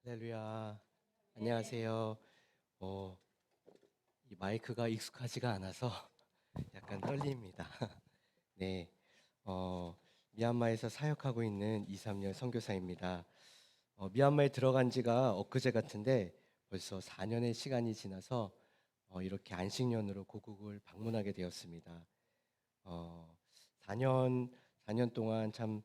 할렐루야. 안녕하세요. 어, 이 마이크가 익숙하지가 않아서 약간 떨립니다. 네. 어, 미얀마에서 사역하고 있는 이삼열 선교사입니다. 미얀마에 들어간 지가 엊그제 같은데 벌써 4년의 시간이 지나서 이렇게 안식년으로 고국을 방문하게 되었습니다. 어, 4년 4년 동안 참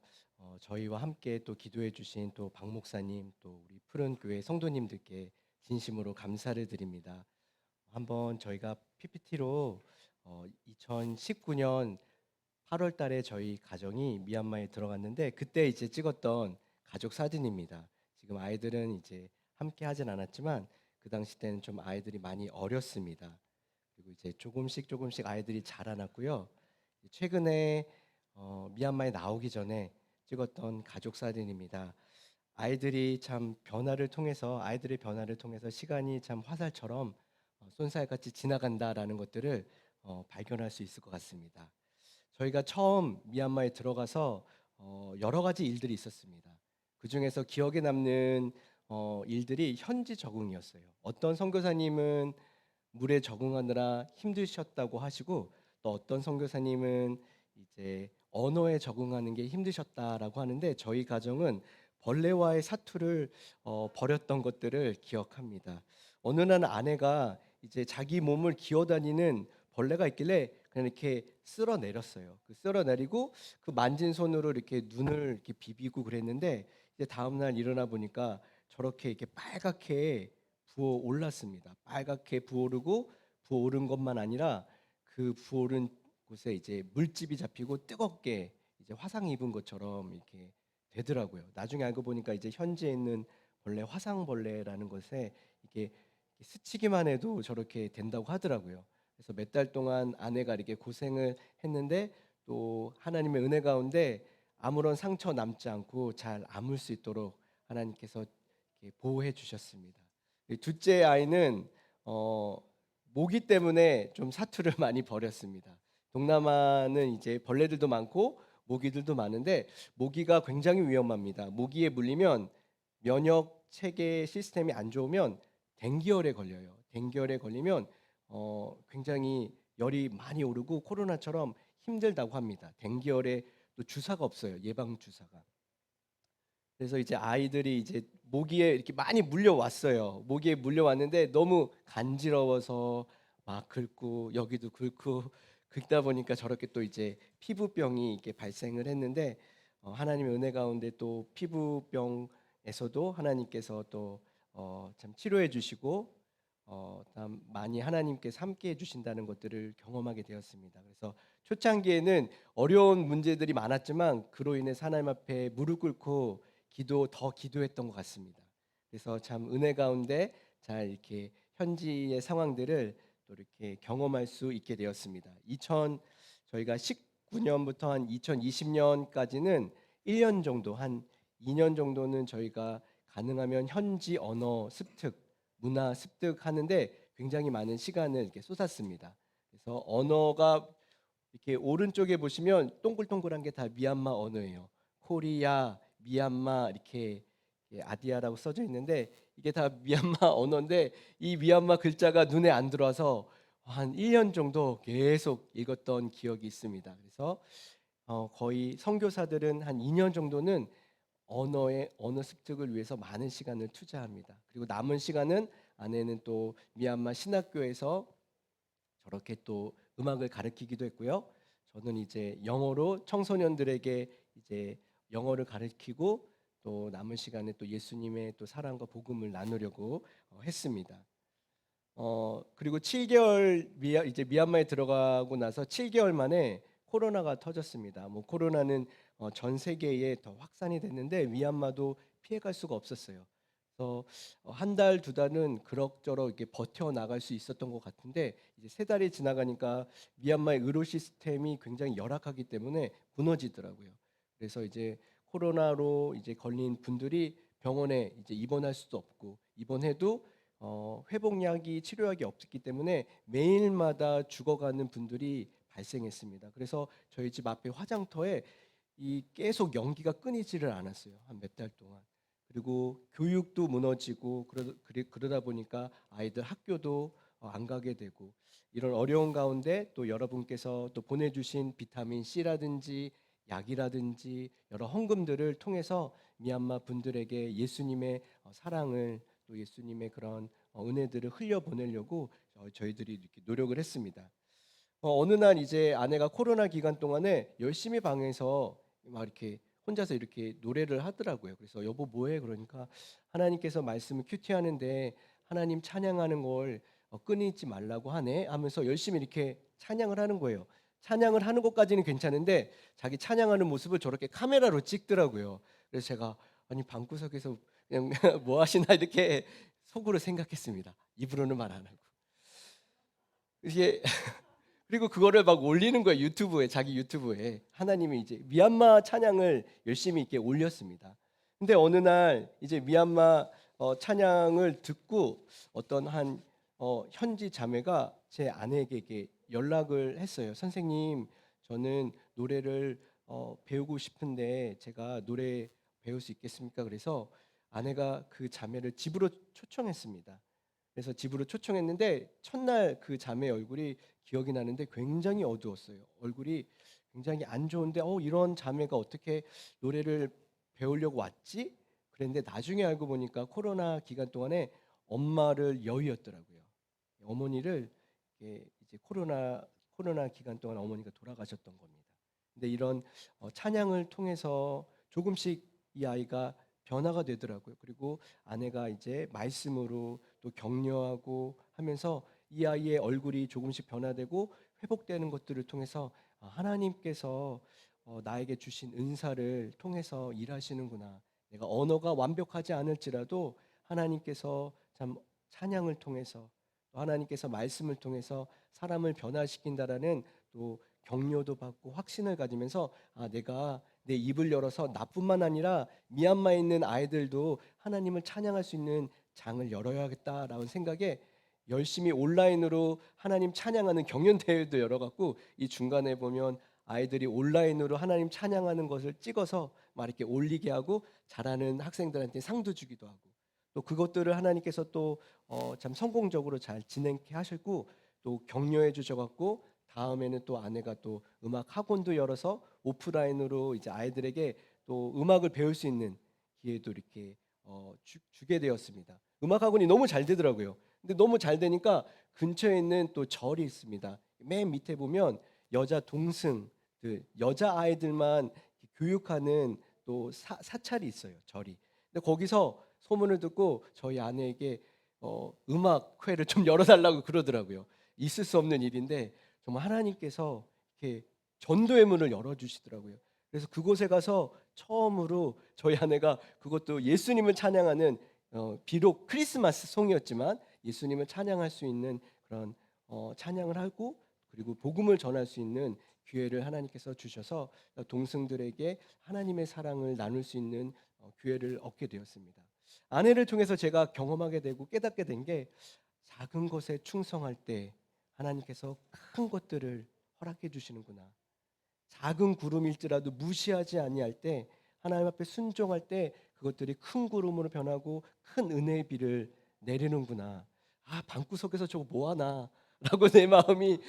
저희와 함께 또 기도해 주신 또 박 목사님 또 우리 푸른 교회 성도님들께 진심으로 감사를 드립니다. 한번 저희가 PPT로 2019년 8월 달에 저희 가정이 미얀마에 들어갔는데 그때 이제 찍었던 가족 사진입니다. 지금 아이들은 이제 함께 하진 않았지만 그 당시 때는 좀 아이들이 많이 어렸습니다. 그리고 이제 조금씩 조금씩 아이들이 자라났고요. 최근에 미얀마에 나오기 전에 찍었던 가족 사진입니다. 아이들의 변화를 통해서 시간이 참 화살처럼 쏜살같이 지나간다라는 것들을 발견할 수 있을 것 같습니다. 저희가 처음 미얀마에 들어가서 여러 가지 일들이 있었습니다. 그 중에서 기억에 남는 일들이 현지 적응이었어요. 어떤 선교사님은 물에 적응하느라 힘드셨다고 하시고 또 어떤 선교사님은 이제 언어에 적응하는 게 힘드셨다라고 하는데 저희 가정은 벌레와의 사투를 벌였던 것들을 기억합니다. 어느 날 아내가 이제 자기 몸을 기어다니는 벌레가 있길래 그냥 이렇게 쓸어내렸어요. 그 쓸어내리고 그 만진 손으로 이렇게 눈을 이렇게 비비고 그랬는데 이제 다음 날 일어나 보니까 저렇게 이렇게 빨갛게 부어 올랐습니다. 빨갛게 부어오르고 부어오른 것만 아니라 그 부어오른 곳에 이제 물집이 잡히고 뜨겁게 이제 화상 입은 것처럼 이렇게 되더라고요. 나중에 알고 보니까 이제 현지에 있는 벌레 화상벌레라는 것에 이게 스치기만 해도 저렇게 된다고 하더라고요. 그래서 몇 달 동안 아내가 이렇게 고생을 했는데 또 하나님의 은혜 가운데 아무런 상처 남지 않고 잘 아물 수 있도록 하나님께서 이렇게 보호해 주셨습니다. 둘째 아이는 어, 모기 때문에 좀 사투를 많이 벌였습니다. 동남아는 이제 벌레들도 많고 모기들도 많은데 모기가 굉장히 위험합니다. 모기에 물리면 면역 체계 시스템이 안 좋으면 댕기열에 걸려요. 댕기열에 걸리면 굉장히 열이 많이 오르고 코로나처럼 힘들다고 합니다. 댕기열에 또 주사가 없어요. 예방 주사가. 그래서 이제 아이들이 이제 모기에 이렇게 많이 물려왔어요. 모기에 물려왔는데 너무 간지러워서 막 긁고 여기도 긁고 긁다 보니까 저렇게 또 이제 피부병이 이렇게 발생을 했는데 하나님의 은혜 가운데 또 피부병에서도 하나님께서 또 참 치료해 주시고 다음 많이 하나님께서 함께 해 주신다는 것들을 경험하게 되었습니다. 그래서 초창기에는 어려운 문제들이 많았지만 그로 인해 하나님 앞에 무릎 꿇고 더 기도했던 것 같습니다. 그래서 참 은혜 가운데 잘 이렇게 현지의 상황들을 또 이렇게 경험할 수 있게 되었습니다. 저희가 19년부터 한 2020년까지는 1년 정도 한 2년 정도는 저희가 가능하면 현지 언어 습득, 문화 습득하는데 굉장히 많은 시간을 이렇게 쏟았습니다. 그래서 언어가 이렇게 오른쪽에 보시면 동글동글한 게 다 미얀마 언어예요. 코리아, 미얀마 이렇게 아디아라고 써져 있는데 이게 다 미얀마 언어인데 이 미얀마 글자가 눈에 안 들어와서 한 1년 정도 계속 읽었던 기억이 있습니다. 그래서 거의 선교사들은 한 2년 정도는 언어 습득을 위해서 많은 시간을 투자합니다. 그리고 남은 시간은 아내는 또 미얀마 신학교에서 저렇게 또 음악을 가르치기도 했고요. 저는 이제 영어로 청소년들에게 이제 영어를 가르치고 또 남은 시간에 또 예수님의 또 사랑과 복음을 나누려고 했습니다. 그리고 이제 미얀마에 들어가고 나서 7개월 만에 코로나가 터졌습니다. 뭐 코로나는 전 세계에 더 확산이 됐는데 미얀마도 피해갈 수가 없었어요. 그래서 한 달, 두 달은 그럭저럭 이렇게 버텨 나갈 수 있었던 것 같은데 이제 세 달이 지나가니까 미얀마의 의료 시스템이 굉장히 열악하기 때문에 무너지더라고요. 그래서 이제 코로나로 이제 걸린 분들이 병원에 이제 입원할 수도 없고 입원해도 회복약이 치료약이 없기 때문에 매일마다 죽어가는 분들이 발생했습니다. 그래서 저희 집 앞에 화장터에 이 계속 연기가 끊이지를 않았어요. 한 몇 달 동안. 그리고 교육도 무너지고 그러다 보니까 아이들 학교도 안 가게 되고 이런 어려운 가운데 또 여러분께서 또 보내주신 비타민 C라든지 약이라든지 여러 헌금들을 통해서 미얀마 분들에게 예수님의 사랑을 또 예수님의 그런 은혜들을 흘려보내려고 저희들이 이렇게 노력을 했습니다. 어느 날 이제 아내가 코로나 기간 동안에 열심히 방에서 막 이렇게 혼자서 이렇게 노래를 하더라고요. 그래서 여보 뭐해? 그러니까 하나님께서 말씀을 큐티하는데 하나님 찬양하는 걸 끊이지 말라고 하네 하면서 열심히 이렇게 찬양을 하는 거예요. 찬양을 하는 것까지는 괜찮은데 자기 찬양하는 모습을 저렇게 카메라로 찍더라고요. 그래서 제가 아니 방구석에서 그냥 뭐 하시나 이렇게 속으로 생각했습니다. 입으로는 말 안 하고. 이게 그리고 그거를 막 올리는 거예요. 유튜브에 자기 유튜브에. 하나님이 이제 미얀마 찬양을 열심히 이렇게 올렸습니다. 근데 어느 날 이제 미얀마 찬양을 듣고 어떤 한 현지 자매가 제 아내에게 이렇게 연락을 했어요. 선생님, 저는 노래를 배우고 싶은데 제가 노래 배울 수 있겠습니까? 그래서 아내가 그 자매를 집으로 초청했습니다. 그래서 집으로 초청했는데 첫날 그 자매 얼굴이 기억이 나는데 굉장히 어두웠어요. 얼굴이 굉장히 안 좋은데 이런 자매가 어떻게 노래를 배우려고 왔지? 그랬는데 나중에 알고 보니까 코로나 기간 동안에 엄마를 여의었더라고요. 어머니를 이제 코로나 기간 동안 어머니가 돌아가셨던 겁니다. 근데 이런 찬양을 통해서 조금씩 이 아이가 변화가 되더라고요. 그리고 아내가 이제 말씀으로 또 격려하고 하면서 이 아이의 얼굴이 조금씩 변화되고 회복되는 것들을 통해서 하나님께서 나에게 주신 은사를 통해서 일하시는구나. 내가 언어가 완벽하지 않을지라도 하나님께서 참 찬양을 통해서 또 하나님께서 말씀을 통해서 사람을 변화시킨다라는 또 격려도 받고 확신을 가지면서 내가 내 입을 열어서 나뿐만 아니라 미얀마에 있는 아이들도 하나님을 찬양할 수 있는 장을 열어야겠다라는 생각에 열심히 온라인으로 하나님 찬양하는 경연 대회도 열어갖고 이 중간에 보면 아이들이 온라인으로 하나님 찬양하는 것을 찍어서 막 이렇게 올리게 하고 잘하는 학생들한테 상도 주기도 하고 또 그것들을 하나님께서 또 참 성공적으로 잘 진행케 하셨고 또 격려해 주셔갖고 다음에는 또 아내가 또 음악 학원도 열어서 오프라인으로 이제 아이들에게 또 음악을 배울 수 있는 기회도 이렇게 주게 되었습니다. 음악 학원이 너무 잘 되더라고요. 근데 너무 잘 되니까 근처에 있는 또 절이 있습니다. 맨 밑에 보면 여자 동승들, 여자 아이들만 교육하는 또 사찰이 있어요. 절이. 근데 거기서 소문을 듣고 저희 아내에게 음악회를 좀 열어달라고 그러더라고요. 있을 수 없는 일인데 정말 하나님께서 이렇게 전도의 문을 열어주시더라고요. 그래서 그곳에 가서 처음으로 저희 아내가 그것도 예수님을 찬양하는 비록 크리스마스 송이었지만 예수님을 찬양할 수 있는 그런 찬양을 하고 그리고 복음을 전할 수 있는 기회를 하나님께서 주셔서 동성들에게 하나님의 사랑을 나눌 수 있는 기회를 얻게 되었습니다. 아내를 통해서 제가 경험하게 되고 깨닫게 된 게 작은 것에 충성할 때 하나님께서 큰 것들을 허락해 주시는구나. 작은 구름일지라도 무시하지 아니할 때 하나님 앞에 순종할 때 그것들이 큰 구름으로 변하고 큰 은혜의 비를 내리는구나. 방구석에서 저거 뭐 하나? 라고 내 마음이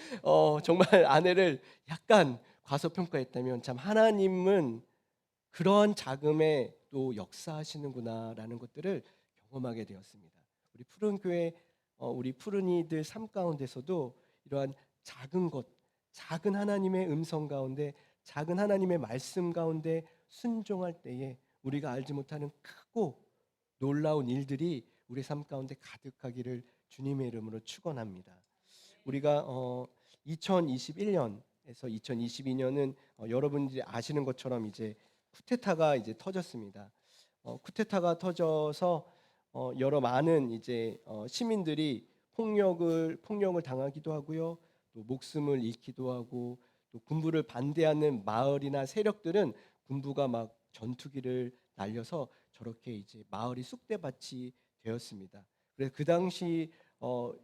정말 아내를 약간 과소평가했다면 참 하나님은 그러한 자금에 또 역사하시는구나라는 것들을 경험하게 되었습니다. 우리 푸른 교회 우리 푸른이들 삶 가운데서도 이러한 작은 것, 작은 하나님의 음성 가운데, 작은 하나님의 말씀 가운데 순종할 때에 우리가 알지 못하는 크고 놀라운 일들이 우리 삶 가운데 가득하기를 주님의 이름으로 축원합니다. 우리가 2021년에서 2022년은 여러분들이 아시는 것처럼 이제 쿠데타가 이제 터졌습니다. 쿠데타가 터져서 여러 많은 이제 시민들이 폭력을 당하기도 하고요. 또 목숨을 잃기도 하고 또 군부를 반대하는 마을이나 세력들은 군부가 막 전투기를 날려서 저렇게 이제 마을이 쑥대밭이 되었습니다. 그래서 그 당시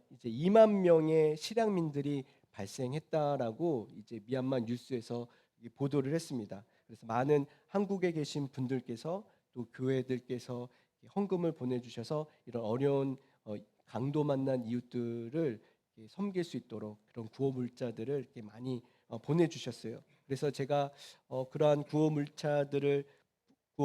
이제 2만 명의 실향민들이 발생했다라고 이제 미얀마 뉴스에서 보도를 했습니다. 그래서 많은 한국에 계신 분들께서 또 교회들께서 헌금을 보내주셔서 이런 어려운 강도 만난 이웃들을 섬길 수 있도록 그런 구호 물자들을 이렇게 많이 보내주셨어요. 그래서 제가 그러한 구호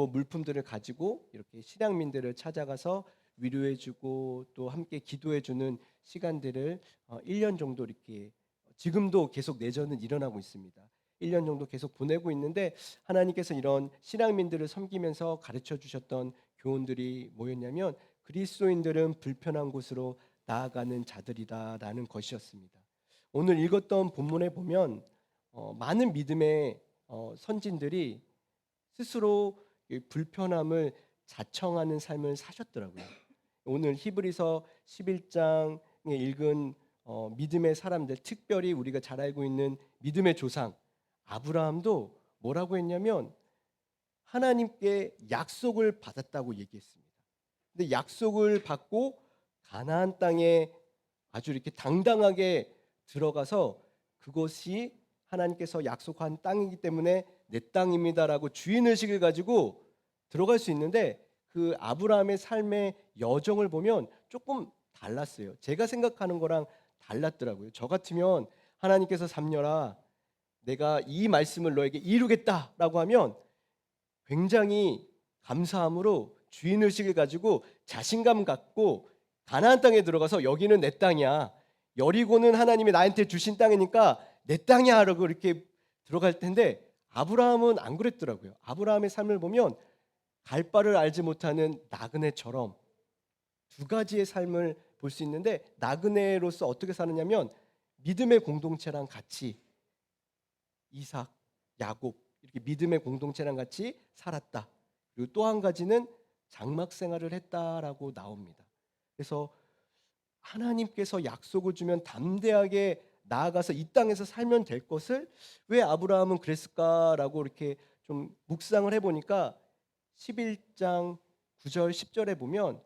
물품들을 가지고 이렇게 실향민들을 찾아가서 위로해주고 또 함께 기도해주는 시간들을 1년 정도 이렇게 지금도 계속 내전은 일어나고 있습니다. 1년 정도 계속 보내고 있는데 하나님께서 이런 신앙민들을 섬기면서 가르쳐 주셨던 교훈들이 뭐였냐면 그리스도인들은 불편한 곳으로 나아가는 자들이다라는 것이었습니다. 오늘 읽었던 본문에 보면 많은 믿음의 선진들이 스스로 이 불편함을 자청하는 삶을 사셨더라고요. 오늘 히브리서 11장에 읽은 믿음의 사람들, 특별히 우리가 잘 알고 있는 믿음의 조상 아브라함도 뭐라고 했냐면 하나님께 약속을 받았다고 얘기했습니다. 근데 약속을 받고 가나안 땅에 아주 이렇게 당당하게 들어가서 그것이 하나님께서 약속한 땅이기 때문에 내 땅입니다라고 주인의식을 가지고 들어갈 수 있는데 그 아브라함의 삶의 여정을 보면 조금 달랐어요. 제가 생각하는 거랑 달랐더라고요. 저 같으면 하나님께서 삼녀라 내가 이 말씀을 너에게 이루겠다라고 하면 굉장히 감사함으로 주인의식을 가지고 자신감 갖고 가나안 땅에 들어가서 여기는 내 땅이야. 여리고는 하나님이 나한테 주신 땅이니까 내 땅이야 라고 이렇게 들어갈 텐데 아브라함은 안 그랬더라고요. 아브라함의 삶을 보면 갈 바를 알지 못하는 나그네처럼 두 가지의 삶을 볼 수 있는데 나그네로서 어떻게 사느냐면 믿음의 공동체랑 같이 이삭, 야곱 이렇게 믿음의 공동체랑 같이 살았다. 그리고 또 한 가지는 장막 생활을 했다라고 나옵니다. 그래서 하나님께서 약속을 주면 담대하게 나아가서 이 땅에서 살면 될 것을 왜 아브라함은 그랬을까라고 이렇게 좀 묵상을 해보니까 11장 9절 10절에 보면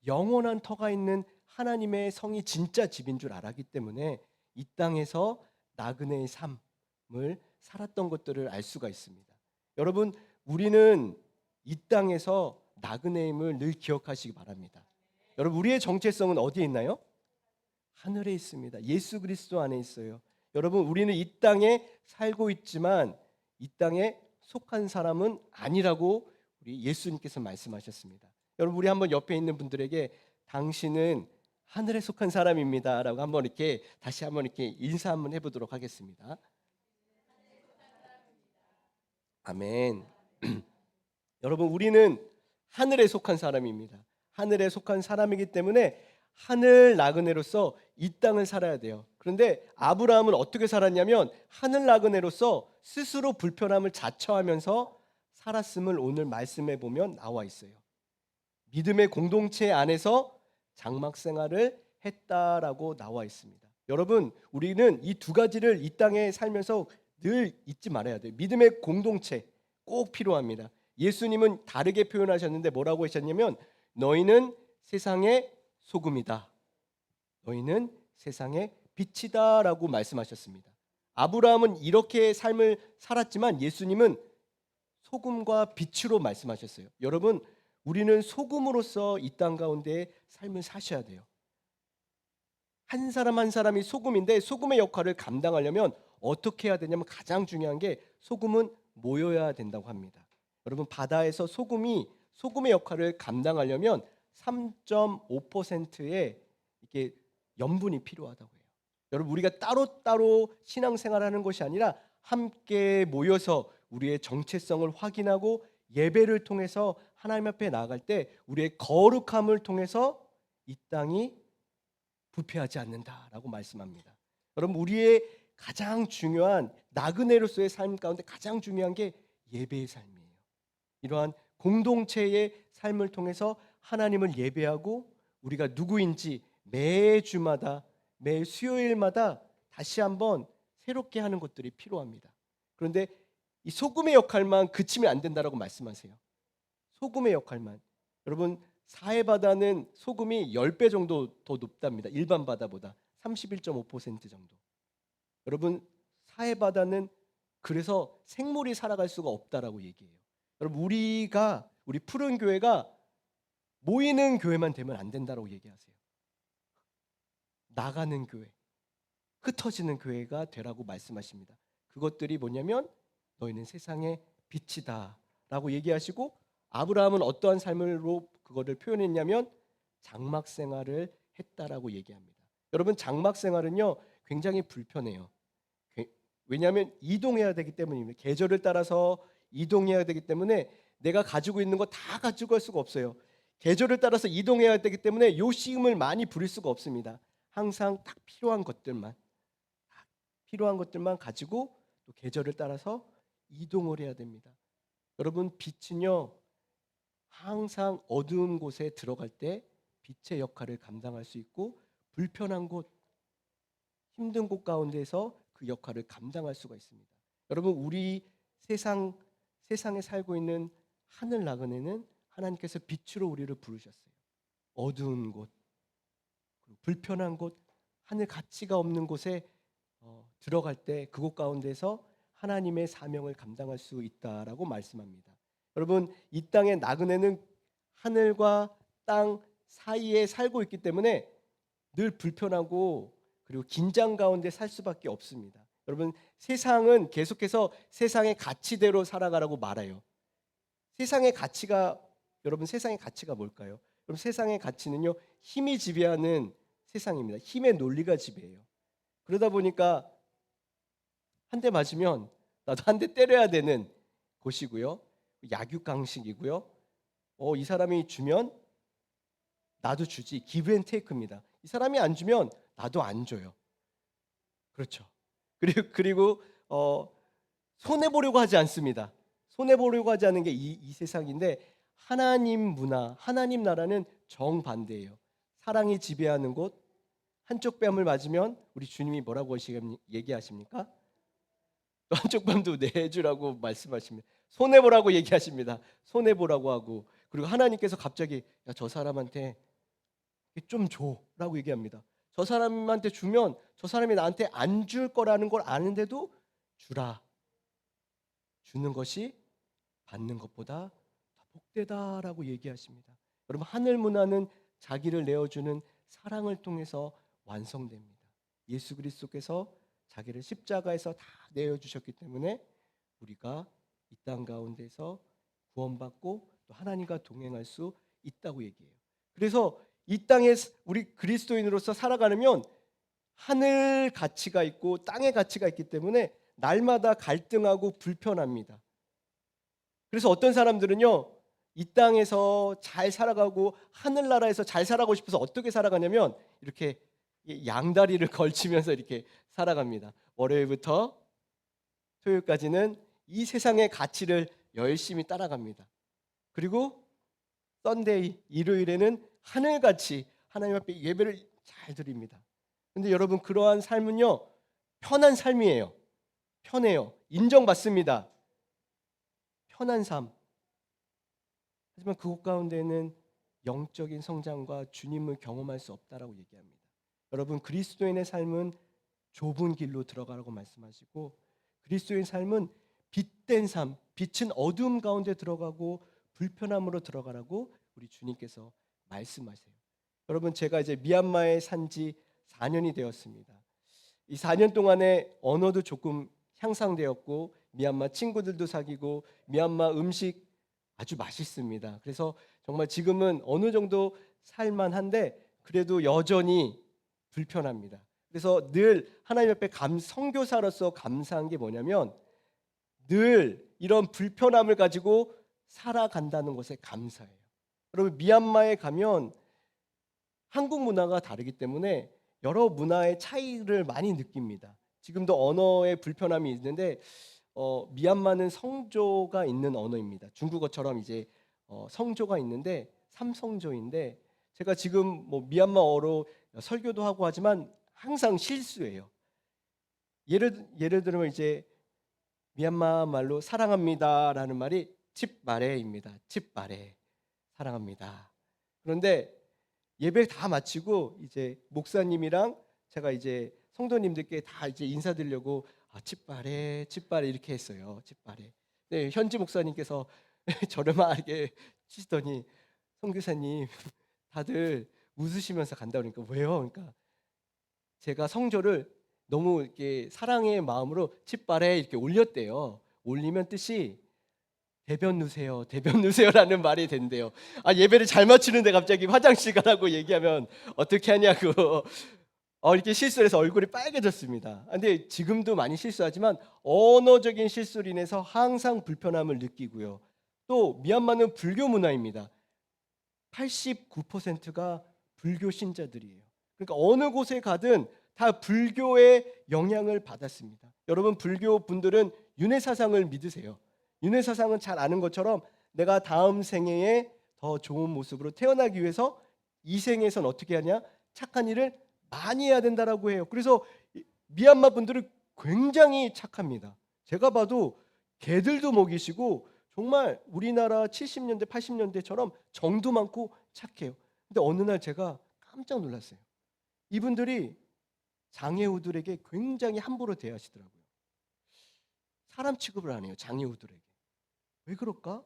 영원한 터가 있는 하나님의 성이 진짜 집인 줄 알았기 때문에 이 땅에서 나그네의 삶을 살았던 것들을 알 수가 있습니다. 여러분 우리는 이 땅에서 나그네임을 늘 기억하시기 바랍니다. 여러분 우리의 정체성은 어디에 있나요? 하늘에 있습니다. 예수 그리스도 안에 있어요. 여러분 우리는 이 땅에 살고 있지만 이 땅에 속한 사람은 아니라고 우리 예수님께서 말씀하셨습니다. 여러분 우리 한번 옆에 있는 분들에게 당신은 하늘에 속한 사람입니다라고 한번 이렇게 다시 한번 이렇게 인사 한번 해보도록 하겠습니다. 아멘. 여러분 우리는 하늘에 속한 사람입니다. 하늘에 속한 사람이기 때문에 하늘 나그네로서 이 땅을 살아야 돼요. 그런데 아브라함은 어떻게 살았냐면 하늘 나그네로서 스스로 불편함을 자처하면서 살았음을 오늘 말씀해 보면 나와 있어요. 믿음의 공동체 안에서 장막 생활을 했다라고 나와 있습니다. 여러분 우리는 이 두 가지를 이 땅에 살면서 늘 잊지 말아야 돼요. 믿음의 공동체 꼭 필요합니다. 예수님은 다르게 표현하셨는데 뭐라고 하셨냐면 너희는 세상의 소금이다. 너희는 세상의 빛이다라고 말씀하셨습니다. 아브라함은 이렇게 삶을 살았지만 예수님은 소금과 빛으로 말씀하셨어요. 여러분 우리는 소금으로서 이 땅 가운데 삶을 사셔야 돼요. 한 사람 한 사람이 소금인데 소금의 역할을 감당하려면 어떻게 해야 되냐면 가장 중요한 게 소금은 모여야 된다고 합니다. 여러분 바다에서 소금의 역할을 감당하려면 3.5%의 이게 염분이 필요하다고 해요. 여러분 우리가 따로따로 신앙생활하는 것이 아니라 함께 모여서 우리의 정체성을 확인하고 예배를 통해서 하나님 앞에 나아갈 때 우리의 거룩함을 통해서 이 땅이 부패하지 않는다라고 말씀합니다. 여러분 우리의 가장 중요한 나그네로서의 삶 가운데 가장 중요한 게 예배의 삶이에요. 이러한 공동체의 삶을 통해서 하나님을 예배하고 우리가 누구인지 매주마다 매 수요일마다 다시 한번 새롭게 하는 것들이 필요합니다. 그런데 이 소금의 역할만 그치면 안 된다라고 말씀하세요. 소금의 역할만. 여러분 사해 바다는 소금이 10배 정도 더 높답니다. 일반 바다보다 31.5% 정도. 여러분 사해 바다는 그래서 생물이 살아갈 수가 없다라고 얘기해요. 여러분 우리 푸른 교회가 모이는 교회만 되면 안 된다라고 얘기하세요. 나가는 교회, 흩어지는 교회가 되라고 말씀하십니다. 그것들이 뭐냐면 너희는 세상의 빛이다라고 얘기하시고, 아브라함은 어떠한 삶으로 그거를 표현했냐면 장막 생활을 했다라고 얘기합니다. 여러분, 장막 생활은요 굉장히 불편해요. 왜냐하면 이동해야 되기 때문입니다. 계절을 따라서 이동해야 되기 때문에 내가 가지고 있는 거 다 가지고 갈 수가 없어요. 계절을 따라서 이동해야 되기 때문에 요식음을 많이 부릴 수가 없습니다. 항상 딱 필요한 것들만 가지고 또 계절을 따라서 이동을 해야 됩니다. 여러분, 빛은요 항상 어두운 곳에 들어갈 때 빛의 역할을 감당할 수 있고, 불편한 곳, 힘든 곳 가운데서 그 역할을 감당할 수가 있습니다. 여러분, 우리 세상에 살고 있는 하늘 나그네는 하나님께서 빛으로 우리를 부르셨어요. 어두운 곳, 그리고 불편한 곳, 하늘 가치가 없는 곳에 들어갈 때 그곳 가운데서 하나님의 사명을 감당할 수 있다라고 말씀합니다. 여러분, 이 땅의 나그네는 하늘과 땅 사이에 살고 있기 때문에 늘 불편하고 그리고 긴장 가운데 살 수밖에 없습니다. 여러분, 세상은 계속해서 세상의 가치대로 살아가라고 말해요. 세상의 가치가 여러분, 세상의 가치가 뭘까요? 여러분, 세상의 가치는요 힘이 지배하는 세상입니다. 힘의 논리가 지배해요. 그러다 보니까 한 대 맞으면 나도 한 대 때려야 되는 곳이고요. 약육강식이고요. 이 사람이 주면 나도 주지. 기브 앤 테이크입니다. 이 사람이 안 주면 나도 안 줘요. 그렇죠. 그리고 손해 보려고 하지 않습니다. 손해 보려고 하지 않는 게 이 세상인데, 하나님 문화, 하나님 나라는 정반대예요. 사랑이 지배하는 곳, 한쪽 뺨을 맞으면 우리 주님이 뭐라고 얘기하십니까? 또 한쪽 뺨도 내주라고 말씀하십니다. 손해 보라고 얘기하십니다. 손해 보라고 하고, 그리고 하나님께서 갑자기 야, 저 사람한테 좀 줘라고 얘기합니다. 저 사람한테 주면 저 사람이 나한테 안 줄 거라는 걸 아는데도 주라. 주는 것이 받는 것보다 더 복되다라고 얘기하십니다. 여러분, 하늘 문화는 자기를 내어주는 사랑을 통해서 완성됩니다. 예수 그리스도께서 자기를 십자가에서 다 내어주셨기 때문에 우리가 이 땅 가운데서 구원받고 또 하나님과 동행할 수 있다고 얘기해요. 그래서 이 땅에 우리 그리스도인으로서 살아가려면 하늘 가치가 있고 땅의 가치가 있기 때문에 날마다 갈등하고 불편합니다. 그래서 어떤 사람들은요 이 땅에서 잘 살아가고 하늘나라에서 잘 살아가고 싶어서 어떻게 살아가냐면 이렇게 양다리를 걸치면서 이렇게 살아갑니다. 월요일부터 토요일까지는 이 세상의 가치를 열심히 따라갑니다. 그리고 썬데이, 일요일에는 하늘같이 하나님 앞에 예배를 잘 드립니다. 근데 여러분, 그러한 삶은요 편한 삶이에요. 편해요. 인정받습니다. 편한 삶. 하지만 그곳 가운데는 영적인 성장과 주님을 경험할 수 없다라고 얘기합니다. 여러분, 그리스도인의 삶은 좁은 길로 들어가라고 말씀하시고, 그리스도인 삶은 빛된 삶, 빛은 어두움 가운데 들어가고 불편함으로 들어가라고 우리 주님께서 말씀하세요. 여러분, 제가 이제 미얀마에 산지 4년이 되었습니다. 이 4년 동안에 언어도 조금 향상되었고 미얀마 친구들도 사귀고 미얀마 음식 아주 맛있습니다. 그래서 정말 지금은 어느 정도 살만한데 그래도 여전히 불편합니다. 그래서 늘 하나님 앞에 선교사로서 감사한 게 뭐냐면 늘 이런 불편함을 가지고 살아간다는 것에 감사해요. 여러분, 미얀마에 가면 한국 문화가 다르기 때문에 여러 문화의 차이를 많이 느낍니다. 지금도 언어의 불편함이 있는데 미얀마는 성조가 있는 언어입니다. 중국어처럼 이제 성조가 있는데 삼성조인데, 제가 지금 뭐 미얀마어로 설교도 하고 하지만 항상 실수해요. 예를 들면 이제 미얀마 말로 사랑합니다라는 말이 칩바레입니다. 칩바레, 사랑합니다. 그런데 예배 다 마치고 이제 목사님이랑 제가 이제 성도님들께 다 이제 인사드리려고 칩바레 칩바레 이렇게 했어요. 칩바레. 네, 현지 목사님께서 저를 막 이렇게 치시더니 선교사님 다들 웃으시면서 간다 그러니까 왜요? 그러니까 제가 성조를 너무 이렇게 사랑의 마음으로 칫발에 이렇게 올렸대요. 올리면 뜻이 대변 누세요. 대변 누세요라는 말이 된대요. 아, 예배를 잘 맞추는데 갑자기 화장실 가라고 얘기하면 어떻게 하냐고. 이렇게 실수를 해서 얼굴이 빨개졌습니다. 근데 지금도 많이 실수하지만 언어적인 실수로 인해서 항상 불편함을 느끼고요. 또 미얀마는 불교 문화입니다. 89%가 불교 신자들이에요. 그러니까 어느 곳에 가든 다 불교의 영향을 받았습니다. 여러분 불교 분들은 윤회 사상을 믿으세요. 윤회 사상은 잘 아는 것처럼 내가 다음 생애에 더 좋은 모습으로 태어나기 위해서 이 생에선 어떻게 하냐? 착한 일을 많이 해야 된다라고 해요. 그래서 미얀마 분들은 굉장히 착합니다. 제가 봐도 개들도 먹이시고 정말 우리나라 70년대 80년대처럼 정도 많고 착해요. 근데 어느 날 제가 깜짝 놀랐어요. 이분들이 장애우들에게 굉장히 함부로 대하시더라고요. 사람 취급을 안 해요. 장애우들에게. 왜 그럴까?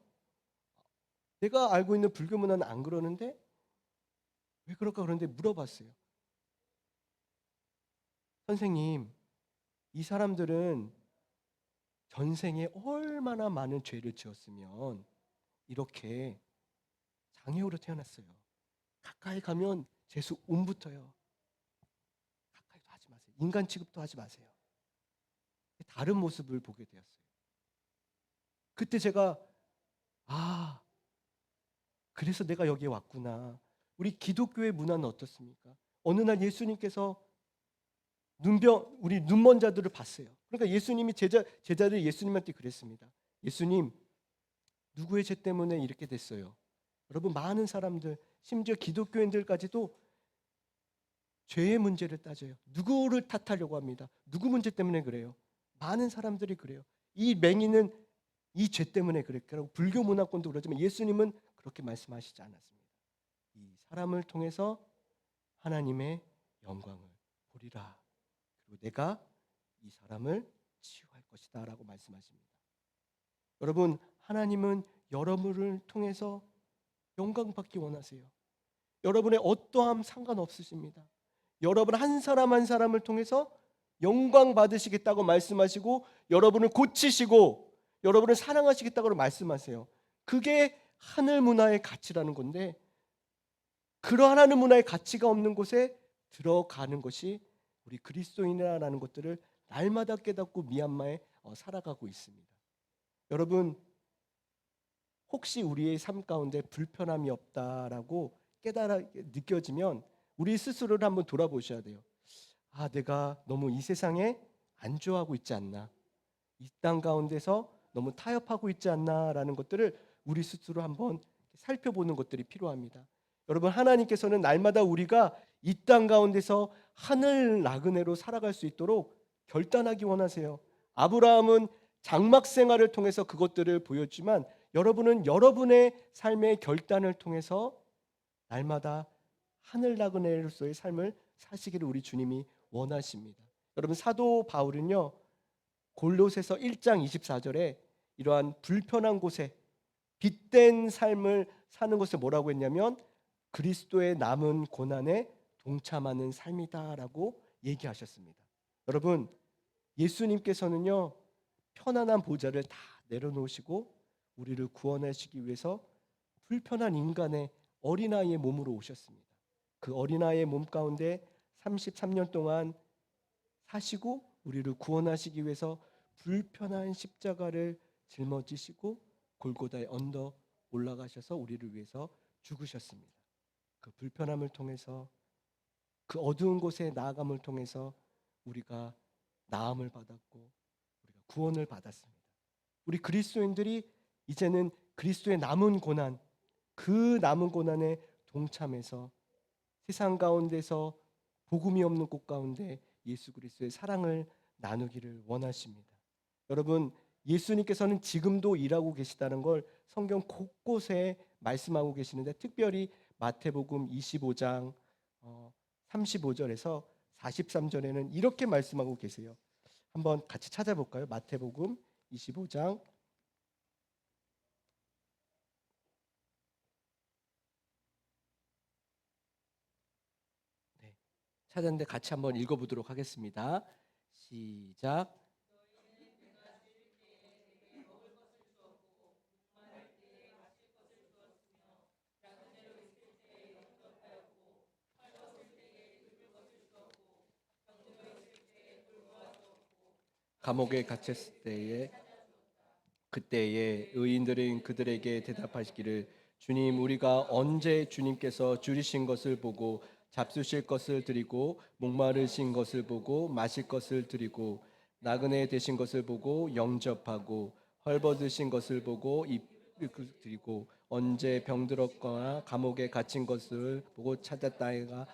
내가 알고 있는 불교 문화는 안 그러는데 왜 그럴까 그런데 물어봤어요. 선생님, 이 사람들은 전생에 얼마나 많은 죄를 지었으면 이렇게 장애우로 태어났어요. 가까이 가면 재수 옴붙어요. 가까이도 하지 마세요. 인간 취급도 하지 마세요. 다른 모습을 보게 되었어요. 그때 제가 아, 그래서 내가 여기에 왔구나. 우리 기독교의 문화는 어떻습니까? 어느 날 예수님께서 우리 눈먼 자들을 봤어요. 그러니까 예수님이 제자들 예수님한테 그랬습니다. 예수님, 누구의 죄 때문에 이렇게 됐어요? 여러분 많은 사람들, 심지어 기독교인들까지도 죄의 문제를 따져요. 누구를 탓하려고 합니다. 누구 문제 때문에 그래요? 많은 사람들이 그래요. 이 맹인은 이 죄 때문에 그랬고 불교 문화권도 그러지만 예수님은 그렇게 말씀하시지 않았습니다. 이 사람을 통해서 하나님의 영광을 보리라. 그리고 내가 이 사람을 치유할 것이다라고 말씀하십니다. 여러분 하나님은 여러분을 통해서 영광 받기 원하세요. 여러분의 어떠함 상관없으십니다. 여러분 한 사람 한 사람을 통해서 영광 받으시겠다고 말씀하시고 여러분을 고치시고 여러분을 사랑하시겠다고 말씀하세요. 그게 하늘 문화의 가치라는 건데 그러한 하늘 문화의 가치가 없는 곳에 들어가는 것이 우리 그리스도인이라는 것들을 날마다 깨닫고 미얀마에 살아가고 있습니다. 여러분 혹시 우리의 삶 가운데 불편함이 없다라고 깨달아 느껴지면 우리 스스로를 한번 돌아보셔야 돼요. 아, 내가 너무 이 세상에 안주하고 있지 않나? 이 땅 가운데서 너무 타협하고 있지 않나라는 것들을 우리 스스로 한번 살펴보는 것들이 필요합니다. 여러분 하나님께서는 날마다 우리가 이 땅 가운데서 하늘 나그네로 살아갈 수 있도록 결단하기 원하세요. 아브라함은 장막 생활을 통해서 그것들을 보였지만 여러분은 여러분의 삶의 결단을 통해서 날마다 하늘 나그네로서의 삶을 사시기를 우리 주님이 원하십니다. 여러분 사도 바울은요. 골로새서 1장 24절에 이러한 불편한 곳에 빛된 삶을 사는 것을 뭐라고 했냐면 그리스도의 남은 고난에 동참하는 삶이다라고 얘기하셨습니다. 여러분 예수님께서는요. 편안한 보좌를 다 내려놓으시고 우리를 구원하시기 위해서 불편한 인간의 어린아이의 몸으로 오셨습니다. 그 어린아이의 몸 가운데 33년 동안 사시고 우리를 구원하시기 위해서 불편한 십자가를 짊어지시고 골고다의 언덕 올라가셔서 우리를 위해서 죽으셨습니다. 그 불편함을 통해서 그 어두운 곳에 나아감을 통해서 우리가 나음을 받았고 우리가 구원을 받았습니다. 우리 그리스도인들이 이제는 그리스도의 남은 고난, 그 남은 고난에 동참해서 세상 가운데서 복음이 없는 곳 가운데 예수 그리스도의 사랑을 나누기를 원하십니다. 여러분 예수님께서는 지금도 일하고 계시다는 걸 성경 곳곳에 말씀하고 계시는데 특별히 마태복음 25장 35절에서 43절에는 이렇게 말씀하고 계세요. 한번 같이 찾아볼까요? 마태복음 25장 찾았는데 같이 한번 읽어보도록 하겠습니다. 시작. 감옥에 갇혔을 때에 그때에 의인들은 그들에게 대답하시기를 주님 우리가 언제 주님께서 줄이신 것을 보고 잡수실 것을 드리고 목마르신 것을 보고 마실 것을 드리고 나그네 되신 것을 보고 영접하고 헐벗으신 것을 보고 입을 드리고 언제 병들었거나 감옥에 갇힌 것을 보고 찾았다가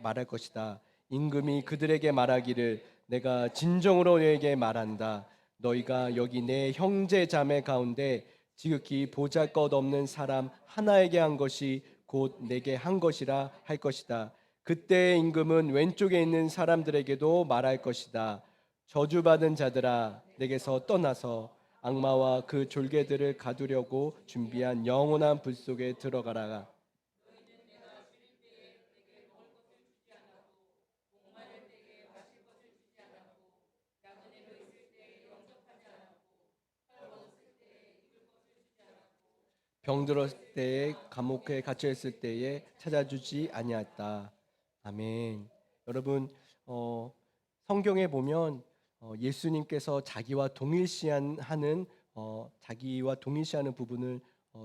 말할 것이다. 임금이 그들에게 말하기를 내가 진정으로 너에게 말한다. 너희가 여기 내 형제 자매 가운데 지극히 보잘것없는 사람 하나에게 한 것이 곧 내게 한 것이라 할 것이다. 그때 임금은 왼쪽에 있는 사람들에게도 말할 것이다. 저주받은 자들아 내게서 떠나서 악마와 그 졸개들을 가두려고 준비한 영원한 불 속에 들어가라. 병들었을 때에 감옥에 갇혀 있을 때에 찾아주지 아니하였다. 아멘. 여러분 어, 성경에 보면 예수님께서 자기와 동일시하는 부분을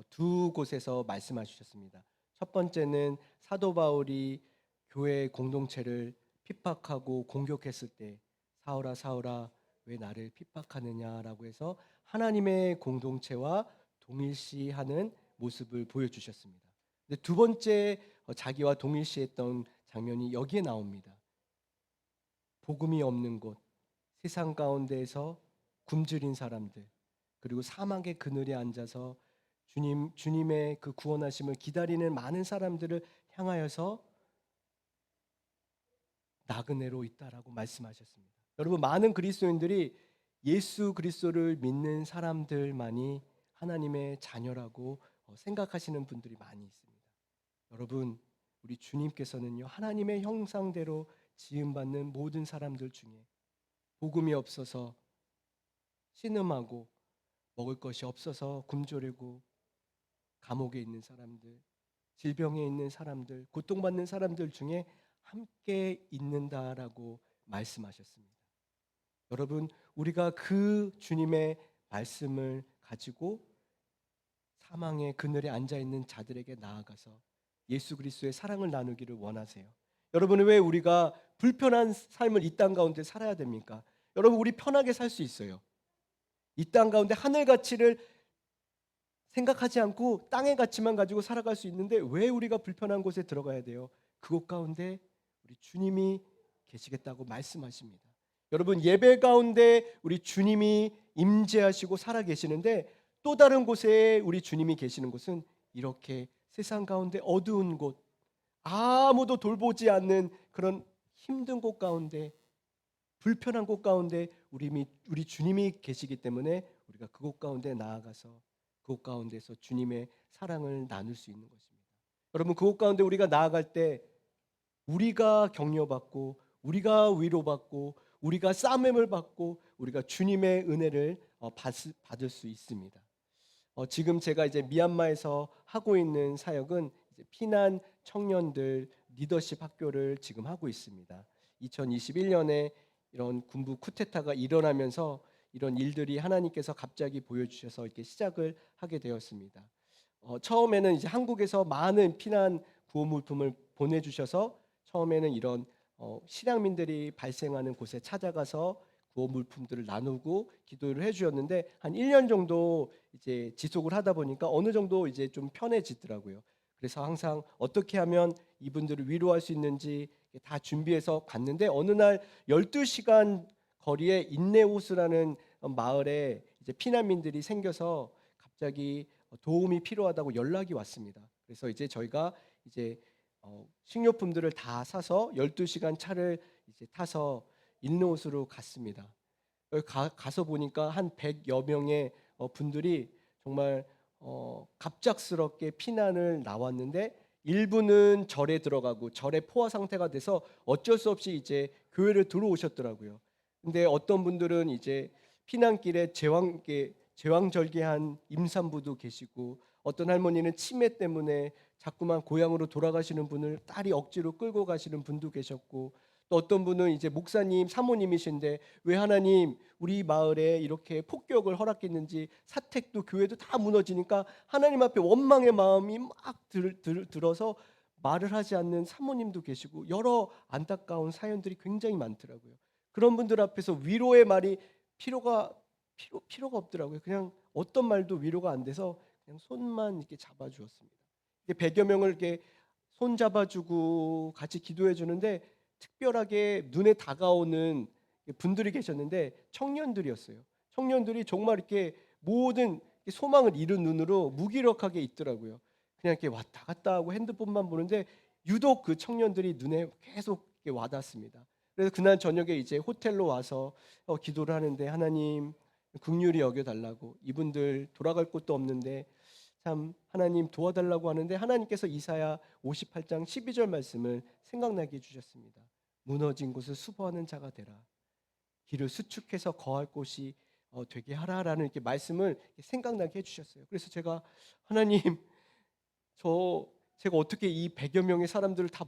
두 곳에서 말씀하셨습니다. 첫 번째는 사도 바울이 교회 공동체를 핍박하고 공격했을 때 사울아 사울아 왜 나를 핍박하느냐라고 해서 하나님의 공동체와 동일시하는 모습을 보여주셨습니다. 근데 두 번째 자기와 동일시했던 장면이 여기에 나옵니다. 복음이 없는 곳, 세상 가운데에서 굶주린 사람들, 그리고 사막의 그늘에 앉아서 주님의 그 구원하심을 기다리는 많은 사람들을 향하여서 나그네로 있다라고 말씀하셨습니다. 여러분 많은 그리스도인들이 예수 그리스도를 믿는 사람들만이 하나님의 자녀라고 생각하시는 분들이 많이 있습니다. 여러분 우리 주님께서는요 하나님의 형상대로 지음받는 모든 사람들 중에 복음이 없어서 신음하고 먹을 것이 없어서 굶주리고 감옥에 있는 사람들, 질병에 있는 사람들, 고통받는 사람들 중에 함께 있는다라고 말씀하셨습니다. 여러분, 우리가 그 주님의 말씀을 가지고 사망의 그늘에 앉아 있는 자들에게 나아가서 예수 그리스도의 사랑을 나누기를 원하세요. 여러분, 왜 우리가 불편한 삶을 이 땅 가운데 살아야 됩니까? 여러분, 우리 편하게 살 수 있어요. 이 땅 가운데 하늘 가치를 생각하지 않고 땅의 가치만 가지고 살아갈 수 있는데 왜 우리가 불편한 곳에 들어가야 돼요? 그곳 가운데 우리 주님이 계시겠다고 말씀하십니다. 여러분 예배 가운데 우리 주님이 임재하시고 살아 계시는데 또 다른 곳에 우리 주님이 계시는 곳은 이렇게 세상 가운데 어두운 곳, 아무도 돌보지 않는 그런 힘든 곳 가운데 불편한 곳 가운데 우리 주님이 계시기 때문에 우리가 그곳 가운데 나아가서 그곳 가운데서 주님의 사랑을 나눌 수 있는 것입니다. 여러분 그곳 가운데 우리가 나아갈 때 우리가 격려받고 우리가 위로받고 우리가 싸매을 받고 우리가 주님의 은혜를 받을 수 있습니다. 지금 제가 이제 미얀마에서 하고 있는 사역은 이제 피난 청년들 리더십 학교를 지금 하고 있습니다. 2021년에 이런 군부 쿠데타가 일어나면서 이런 일들이 하나님께서 갑자기 보여주셔서 이렇게 시작을 하게 되었습니다. 처음에는 이제 한국에서 많은 피난 구호 물품을 보내주셔서 처음에는 이런 실향민들이 발생하는 곳에 찾아가서 구호 물품들을 나누고 기도를 해주셨는데 한 1년 정도 이제 지속을 하다 보니까 어느 정도 이제 좀 편해지더라고요. 그래서 항상 어떻게 하면 이분들을 위로할 수 있는지 다 준비해서 갔는데 어느 날 12시간 거리에 인네호스라는 마을에 이제 피난민들이 생겨서 갑자기 도움이 필요하다고 연락이 왔습니다. 그래서 이제 저희가 이제 식료품들을 다 사서 12시간 차를 이제 타서 인노스로 갔습니다. 여기 가서 보니까 한 100여 명의 분들이 정말 갑작스럽게 피난을 나왔는데 일부는 절에 들어가고 절에 포화 상태가 돼서 어쩔 수 없이 이제 교회를 들어오셨더라고요. 근데 어떤 분들은 이제 피난길에 제왕절개한 임산부도 계시고, 어떤 할머니는 치매 때문에 자꾸만 고향으로 돌아가시는 분을 딸이 억지로 끌고 가시는 분도 계셨고, 또 어떤 분은 이제 목사님, 사모님이신데 왜 하나님 우리 마을에 이렇게 폭격을 허락했는지, 사택도 교회도 다 무너지니까 하나님 앞에 원망의 마음이 막 들어서 말을 하지 않는 사모님도 계시고, 여러 안타까운 사연들이 굉장히 많더라고요. 그런 분들 앞에서 위로의 말이 필요가 없더라고요. 그냥 어떤 말도 위로가 안 돼서 그냥 손만 이렇게 잡아주었습니다. 이렇게 100여 명을 이렇게 손 잡아주고 같이 기도해 주는데, 특별하게 눈에 다가오는 분들이 계셨는데 청년들이었어요. 청년들이 정말 이렇게 모든 소망을 잃은 눈으로 무기력하게 있더라고요. 그냥 이렇게 왔다 갔다 하고 핸드폰만 보는데 유독 그 청년들이 눈에 계속 이렇게 와닿습니다. 그래서 그날 저녁에 이제 호텔로 와서 기도를 하는데, 하나님 긍휼히 여겨 달라고, 이분들 돌아갈 곳도 없는데 참 하나님 도와달라고 하는데, 하나님께서 이사야 58장 12절 말씀을 생각나게 해주셨습니다. 무너진 곳을 수보하는 자가 되라. 길을 수축해서 거할 곳이 되게 하라라는 이렇게 말씀을 생각나게 해주셨어요. 그래서 제가 하나님, 제가 어떻게 이 100여 명의 사람들을 다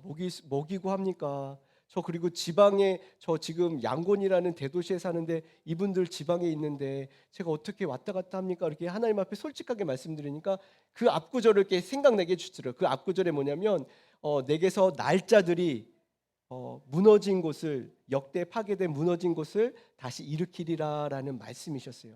먹이고 합니까? 저 그리고 지방에, 저 지금 양곤이라는 대도시에 사는데 이분들 지방에 있는데 제가 어떻게 왔다 갔다 합니까? 이렇게 하나님 앞에 솔직하게 말씀드리니까 그 앞구절을 이렇게 생각나게 해주시더라고요. 그 앞구절에 뭐냐면 내게서 날짜들이 무너진 곳을, 역대 파괴된 무너진 곳을 다시 일으키리라라는 말씀이셨어요.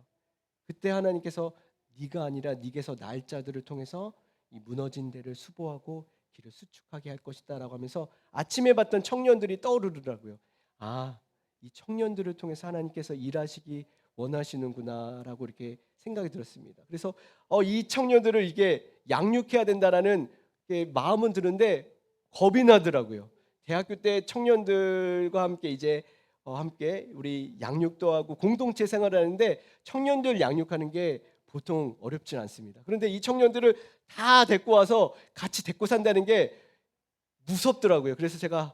그때 하나님께서 네가 아니라 네게서 날짜들을 통해서 이 무너진 데를 수보하고 길을 수축하게 할 것이다라고 하면서 아침에 봤던 청년들이 떠오르더라고요. 아, 이 청년들을 통해서 하나님께서 일하시기 원하시는구나라고 이렇게 생각이 들었습니다. 그래서 이 청년들을 이게 양육해야 된다라는 마음은 드는데 겁이 나더라고요. 대학교 때 청년들과 함께 이제 함께 우리 양육도 하고 공동체 생활을 하는데, 청년들 양육하는 게 보통 어렵진 않습니다. 그런데 이 청년들을 다 데리고 와서 같이 데리고 산다는 게 무섭더라고요. 그래서 제가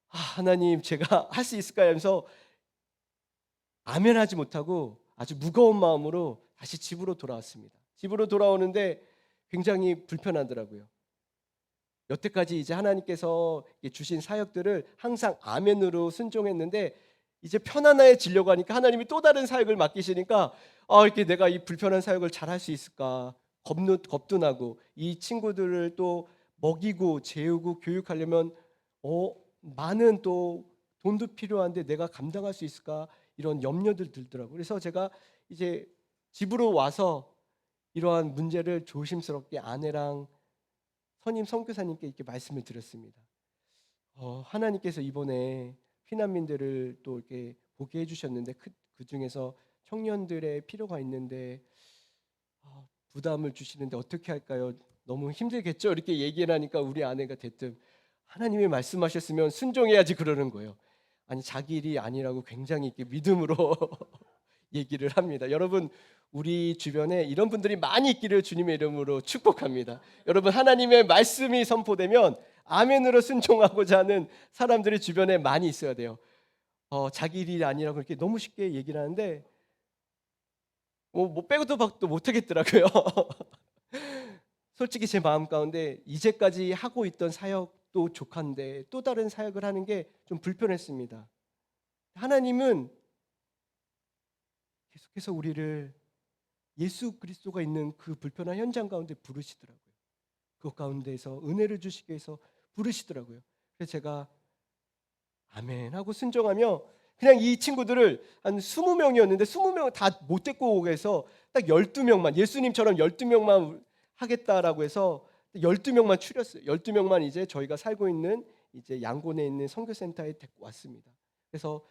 하나님 제가 할 수 있을까요? 하면서 아멘하지 못하고 아주 무거운 마음으로 다시 집으로 돌아왔습니다. 집으로 돌아오는데 굉장히 불편하더라고요. 여태까지 이제 하나님께서 주신 사역들을 항상 아멘으로 순종했는데, 이제 편안해지려고 하니까 하나님이 또 다른 사역을 맡기시니까 이렇게 내가 이 불편한 사역을 잘 할 수 있을까 겁도 나고, 이 친구들을 또 먹이고 재우고 교육하려면 많은 또 돈도 필요한데 내가 감당할 수 있을까, 이런 염려들 들더라고요. 그래서 제가 이제 집으로 와서 이러한 문제를 조심스럽게 아내랑 선임 선교사님께 이렇게 말씀을 드렸습니다. 하나님께서 이번에 피난민들을 또 이렇게 보게 해주셨는데 그 중에서 청년들의 필요가 있는데 부담을 주시는데 어떻게 할까요? 너무 힘들겠죠? 이렇게 얘기를 하니까 우리 아내가 대뜸 하나님이 말씀하셨으면 순종해야지 그러는 거예요. 아니 자기 일이 아니라고 굉장히 이렇게 믿음으로 얘기를 합니다. 여러분, 우리 주변에 이런 분들이 많이 있기를 주님의 이름으로 축복합니다. 여러분, 하나님의 말씀이 선포되면 아멘으로 순종하고자 하는 사람들이 주변에 많이 있어야 돼요. 자기 일이 아니라고 이렇게 너무 쉽게 얘기를 하는데 뭐 빼고도 박도 못 하겠더라고요. 솔직히 제 마음 가운데 이제까지 하고 있던 사역도 족한데 또 다른 사역을 하는 게 좀 불편했습니다. 하나님은 계속해서 우리를 예수 그리스도가 있는 그 불편한 현장 가운데 부르시더라고요. 그 가운데에서 은혜를 주시기 위해서 부르시더라고요. 그래서 제가 아멘 하고 순종하며 그냥 이 친구들을 한 20명이었는데 20명 다 못 데리고 오게 해서 딱 12명만, 예수님처럼 12명만 하겠다라고 해서 12명만 추렸어요. 12명만 이제 저희가 살고 있는 이제 양곤에 있는 선교센터에 데리고 왔습니다. 그래서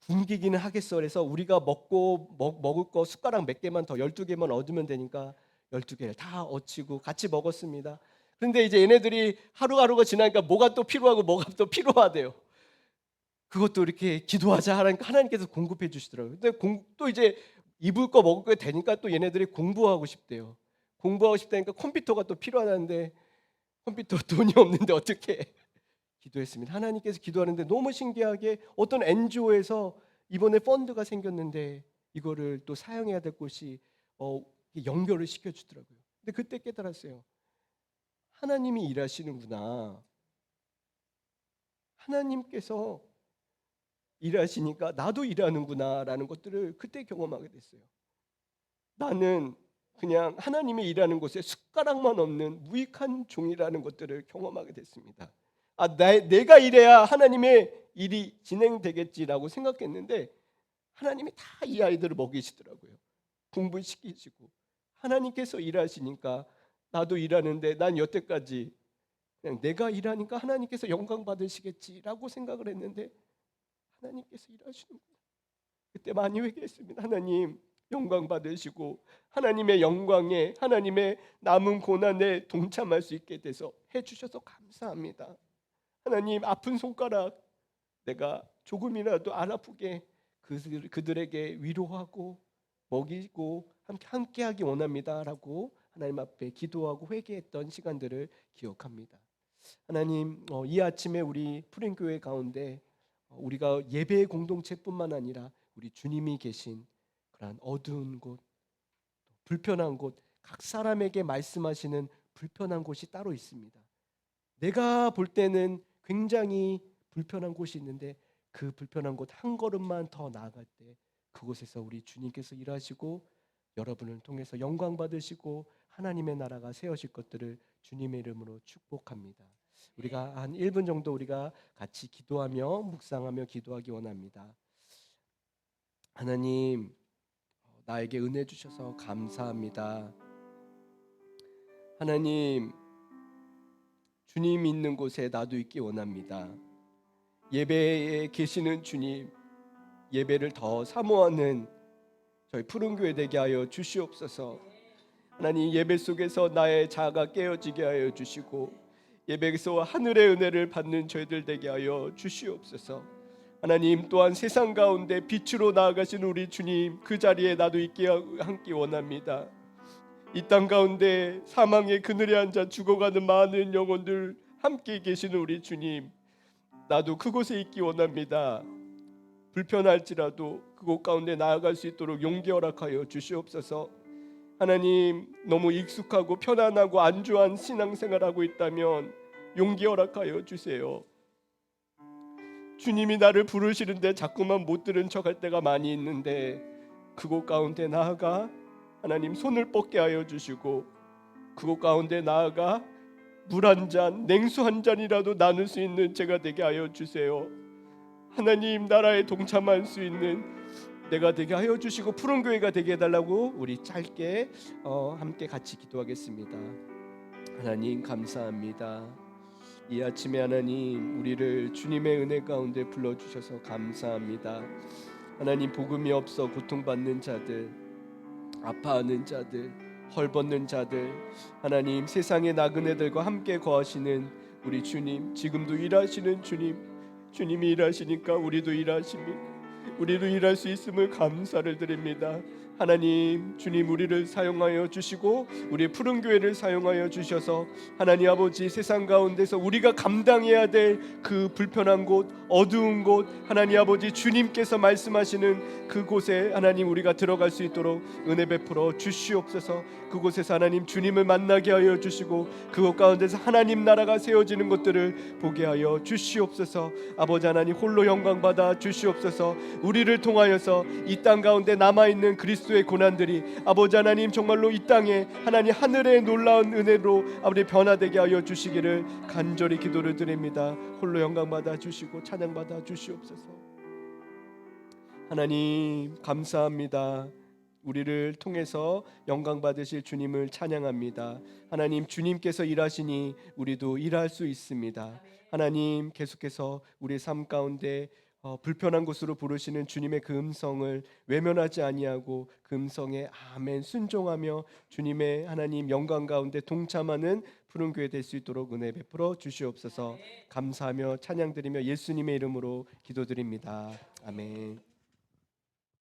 굶기기는 하겠어. 그래서 우리가 먹을 거 숟가락 몇 개만 더 12개만 얻으면 되니까 12개를 다 얻치고 같이 먹었습니다. 그런데 이제 얘네들이 하루하루가 지나니까 뭐가 또 필요하고 뭐가 또 필요하대요. 그것도 이렇게 기도하자 하니까 하나님께서 공급해 주시더라고요. 근데 또 이제 입을 거 먹을 거 되니까 또 얘네들이 공부하고 싶대요. 공부하고 싶다니까 컴퓨터가 또 필요하다는데 컴퓨터 돈이 없는데 어떻게 기도했습니다. 하나님께서 기도하는데 너무 신기하게 어떤 NGO에서 이번에 펀드가 생겼는데 이거를 또 사용해야 될 곳이 어, 연결을 시켜주더라고요. 근데 그때 깨달았어요. 하나님이 일하시는구나. 하나님께서 일하시니까 나도 일하는구나라는 것들을 그때 경험하게 됐어요. 나는 그냥 하나님이 일하는 곳에 숟가락만 없는 무익한 종이라는 것들을 경험하게 됐습니다. 내가 일해야 하나님의 일이 진행되겠지라고 생각했는데 하나님이 다 이 아이들을 먹이시더라고요. 공부시키시고 하나님께서 일하시니까 나도 일하는데 난 여태까지 그냥 내가 일하니까 하나님께서 영광 받으시겠지라고 생각을 했는데 하나님께서 일하시는구나. 그때 많이 회개했습니다. 하나님 영광 받으시고 하나님의 영광에 하나님의 남은 고난에 동참할 수 있게 돼서 해주셔서 감사합니다. 하나님 아픈 손가락 내가 조금이라도 안 아프게 그들에게 위로하고 먹이고 함께하기 원합니다라고 하나님 앞에 기도하고 회개했던 시간들을 기억합니다. 하나님 이 아침에 우리 푸른교회 가운데 우리가 예배의 공동체뿐만 아니라 우리 주님이 계신 그러한 어두운 곳, 불편한 곳, 각 사람에게 말씀하시는 불편한 곳이 따로 있습니다. 내가 볼 때는 굉장히 불편한 곳이 있는데 그 불편한 곳 한 걸음만 더 나아갈 때 그곳에서 우리 주님께서 일하시고 여러분을 통해서 영광 받으시고 하나님의 나라가 세워질 것들을 주님의 이름으로 축복합니다. 우리가 한 1분 정도 우리가 같이 기도하며 묵상하며 기도하기 원합니다. 하나님, 나에게 은혜 주셔서 감사합니다. 하나님, 주님 있는 곳에 나도 있기 원합니다. 예배에 계시는 주님, 예배를 더 사모하는 저희 푸른교회 되게 하여 주시옵소서. 하나님, 예배 속에서 나의 자아가 깨어지게 하여 주시고 예배에서 하늘의 은혜를 받는 저희들 되게 하여 주시옵소서. 하나님, 또한 세상 가운데 빛으로 나아가신 우리 주님, 그 자리에 나도 있게 함께 원합니다. 이 땅 가운데 사망의 그늘에 앉아 죽어가는 많은 영혼들 함께 계시는 우리 주님, 나도 그곳에 있기 원합니다. 불편할지라도 그곳 가운데 나아갈 수 있도록 용기 허락하여 주시옵소서. 하나님, 너무 익숙하고 편안하고 안주한 신앙생활하고 있다면 용기 허락하여 주세요. 주님이 나를 부르시는데 자꾸만 못 들은 척할 때가 많이 있는데 그곳 가운데 나아가 하나님 손을 뻗게 하여 주시고 그곳 가운데 나아가 물 한 잔, 냉수 한 잔이라도 나눌 수 있는 제가 되게 하여 주세요. 하나님 나라에 동참할 수 있는 내가 되게 하여 주시고 푸른 교회가 되게 해달라고 우리 짧게 함께 같이 기도하겠습니다. 하나님 감사합니다. 이 아침에 하나님 우리를 주님의 은혜 가운데 불러주셔서 감사합니다. 하나님, 복음이 없어 고통받는 자들, 아파하는 자들, 헐벗는 자들, 하나님 세상의 나그네들과 함께 거하시는 우리 주님, 지금도 일하시는 주님, 주님이 일하시니까 우리도 일하십니다. 우리도 일할 수 있음을 감사를 드립니다. 하나님, 주님 우리를 사용하여 주시고 우리 푸른 교회를 사용하여 주셔서 하나님 아버지 세상 가운데서 우리가 감당해야 될 그 불편한 곳, 어두운 곳, 하나님 아버지 주님께서 말씀하시는 그곳에 하나님 우리가 들어갈 수 있도록 은혜 베풀어 주시옵소서. 그곳에서 하나님 주님을 만나게 하여 주시고 그곳 가운데서 하나님 나라가 세워지는 것들을 보게 하여 주시옵소서. 아버지 하나님 홀로 영광 받아 주시옵소서. 우리를 통하여서 이 땅 가운데 남아있는 그리스도의 고난들이 아버지 하나님 정말로 이 땅에 하나님 하늘의 놀라운 은혜로 아버지 변화되게 하여 주시기를 간절히 기도를 드립니다. 홀로 영광 받아 주시고 찬양 받아 주시옵소서. 하나님 감사합니다. 우리를 통해서 영광 받으실 주님을 찬양합니다. 하나님, 주님께서 일하시니 우리도 일할 수 있습니다. 하나님, 계속해서 우리의 삶 가운데 불편한 곳으로 부르시는 주님의 그 음성을 외면하지 아니하고 그 음성에 아멘 순종하며 주님의 하나님 영광 가운데 동참하는 푸른 교회 될 수 있도록 은혜 베풀어 주시옵소서. 감사하며 찬양드리며 예수님의 이름으로 기도드립니다. 아멘.